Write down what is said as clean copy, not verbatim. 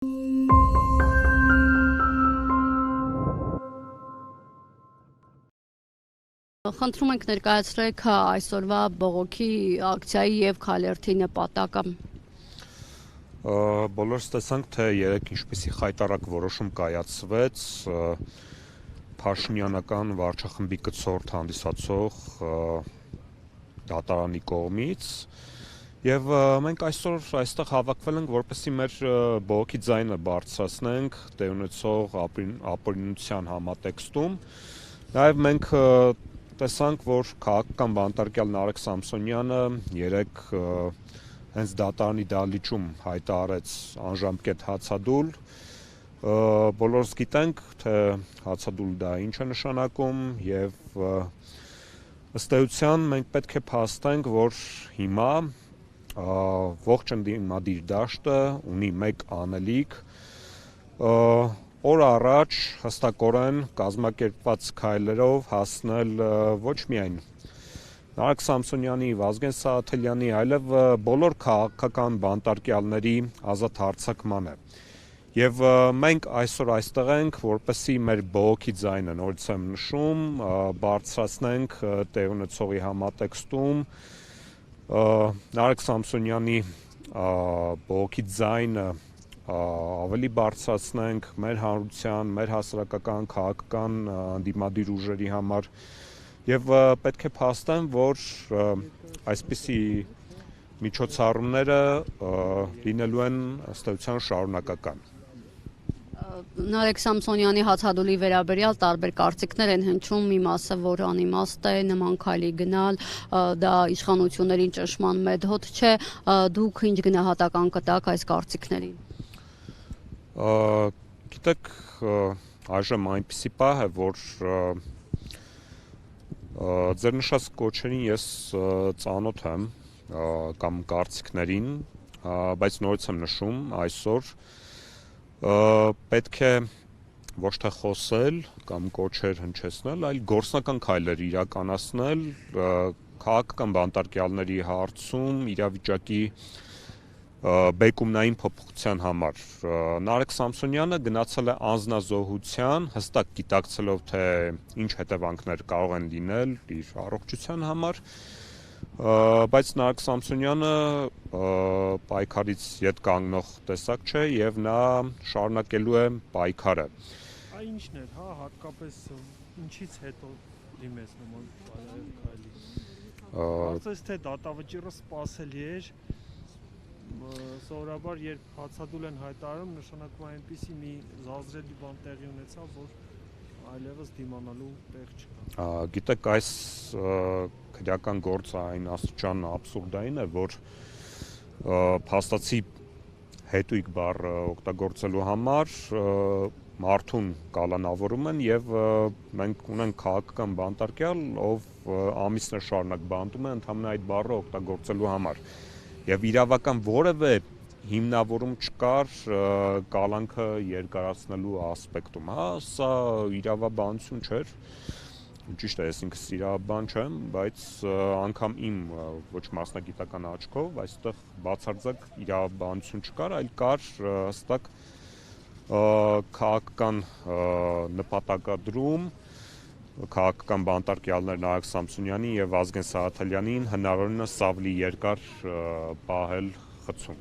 Խնդրում ենք ներկայացրեք այսօրվա բողոքի ակցիայի եւ քալերթի նպատակը։ Բոլորս տեսանք, թե երեկ ինչպիսի խայտառակ որոշում կայացվեց Փաշինյանական վարչախմբի կցորդ հանդիսացող դատարանի կողմից, եւ մենք այսօր այստեղ հավաքվել ենք, որպեսզի մեր բողոքի ձայնը բարձրացնենք տեղ ունեցող ապօրինության համատեքստում։ Նաեւ մենք տեսանք, որ քաղաքական բանտարկյալ Նարեկ Սամսոնյանը երեկ հենց դատարանի դահլիճում հայտարարեց անժամկետ հացադուլ։ Բոլորս գիտենք, թե հացադուլ դա ինչ է նշանակում, եւ ըստ էության մենք պետք է փաստենք, որ հիմա ողջ ընդդիմադիր դաշտը ունի մեկ անելիք՝ օր առաջ հստակորեն կազմակերպված քայլերով հասնել ոչ միայն Նարեկ Սամսոնյանի, Վազգեն Սահաթելյանի, այլև բոլոր քաղաքական բանտարկյալների ազատ հարձակմանը։ Եվ մենք այսօր այստեղ ենք, որպեսզի մեր բողոքի ձայնը, նորից եմ նշում, բարձրացնենք տեղ ունեցողի համատեքստում, Նարեկ Սամսոնյանի բողոքի ձայնը ավելի բարձրացնենք մեր հանրության, մեր հասարակական, քաղաքական ընդդիմադիր ուժերի համար, եւ պետք է փաստեմ, որ այսպիսի միջոցառումները լինելու են ըստ էության շարունակական։ Նարեկ Սամսոնյանի հացադուլի վերաբերյալ տարբեր կարծիքներ են հնչում, մի մասը, որ անիմաստ է նման քայլի գնալ, դա իշխանություններին ճնշման մեթոդ չէ, դուք ինչ գնահատական կտաք այս կարծիքներին։ Գիտեք, այժմ այնպիսի պահ է, որ ձեր նշած կոչերին ես ծանոթ եմ կամ կարծիքներին, բայց նորից եմ նշում, այսօր պետք է ոչ թե խոսել կամ կոչեր հնչեցնել, այլ գործնական քայլեր իրականացնել քաղաքական բանտարկյալների հարցում իրավիճակի բեկումնային փոփոխության համար։ Նարեկ Սամսոնյանը գնացել է անձնազոհության, հստակ գիտակցելով, թե ինչ հետևանքներ կարող են լինել իր առողջության համար, բայց Նարեկ Սամսոնյանը պայքարից ետ կանգնող տեսակ չէ եւ նա շարունակելու է պայքարը։ Ինչն էր, հատկապես ինչից հետո դիմեց նման քայլի։ Կարծես թե դատավճիռը սպասելի էր։ Սովորաբար երբ հացադուլ են հայտարարում, նշանակում է այնպիսի մի զազրելի բան տեղի ունեցավ, որ այլևս դիմանալու տեղ չկա։ Գիտեք, այս քրեական գործը այն աստիճան աբսուրդային է, որ փաստացի հետույք բառը օգտագործելու համար մարդուն կալանավորում են, եւ մենք ունենք քաղաքական բանտարկյալ, ով ամիսներ շարունակ բանտում է ընդհանրապես այդ բառը օգտագործելու համար։ Եվ իրավական որևէ հիմնավորում չկար կալանքը երկարացնելու ասպեկտում, սա իրավաբանություն չէր, ճիշտ է, ես ինքս իրավաբան չեմ, բայց անգամ իմ ոչ մասնագիտական աչքով այստեղ բացարձակ իրավաբանություն չկար, այլ կար հստակ քաղաքական նպատակադրում, քաղաքական բանտարկյալներ Նարեկ Սամսոնյանին եւ Վազգեն Սահաթելյանին հնարավորինս ավելի երկար պահել խցում։